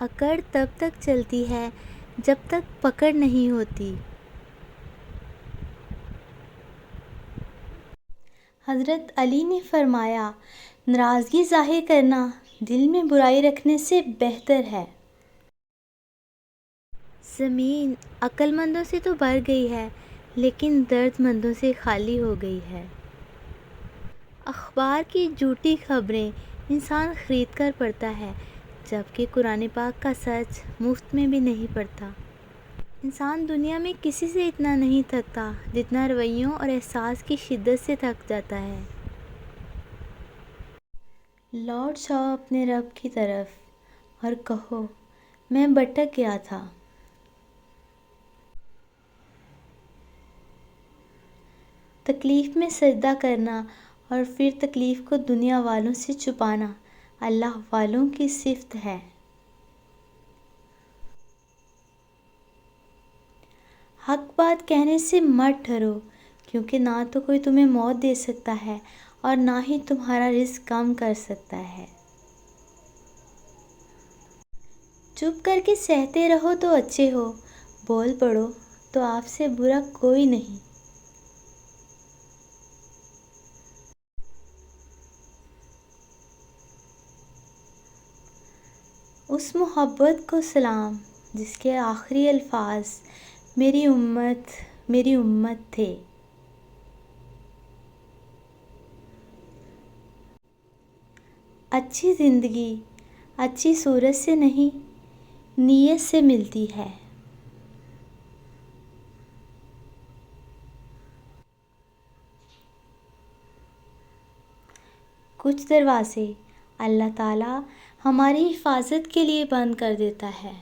اکڑ تب تک چلتی ہے جب تک پکڑ نہیں ہوتی۔ حضرت علی نے فرمایا، ناراضگی ظاہر کرنا دل میں برائی رکھنے سے بہتر ہے۔ زمین عقل مندوں سے تو بھر گئی ہے لیکن درد مندوں سے خالی ہو گئی ہے۔ اخبار کی جھوٹی خبریں انسان خرید کر پڑھتا ہے جبکہ قرآن پاک کا سچ مفت میں بھی نہیں پڑھتا۔ انسان دنیا میں کسی سے اتنا نہیں تھکتا جتنا رویوں اور احساس کی شدت سے تھک جاتا ہے۔ لوٹ جاؤ اپنے رب کی طرف اور کہو، میں بھٹک گیا تھا۔ تکلیف میں سجدہ کرنا اور پھر تکلیف کو دنیا والوں سے چھپانا اللہ والوں کی صفت ہے۔ حق بات کہنے سے مت ڈرو کیونکہ نہ تو کوئی تمہیں موت دے سکتا ہے اور نہ ہی تمہارا رزق کم کر سکتا ہے۔ چپ کر کے سہتے رہو تو اچھے ہو، بول پڑو تو آپ سے برا کوئی نہیں۔ اس محبت کو سلام جس کے آخری الفاظ میری امت میری امت تھے۔ اچھی زندگی اچھی صورت سے نہیں، نیت سے ملتی ہے۔ کچھ دروازے اللہ تعالیٰ ہماری حفاظت کے لیے بند کر دیتا ہے۔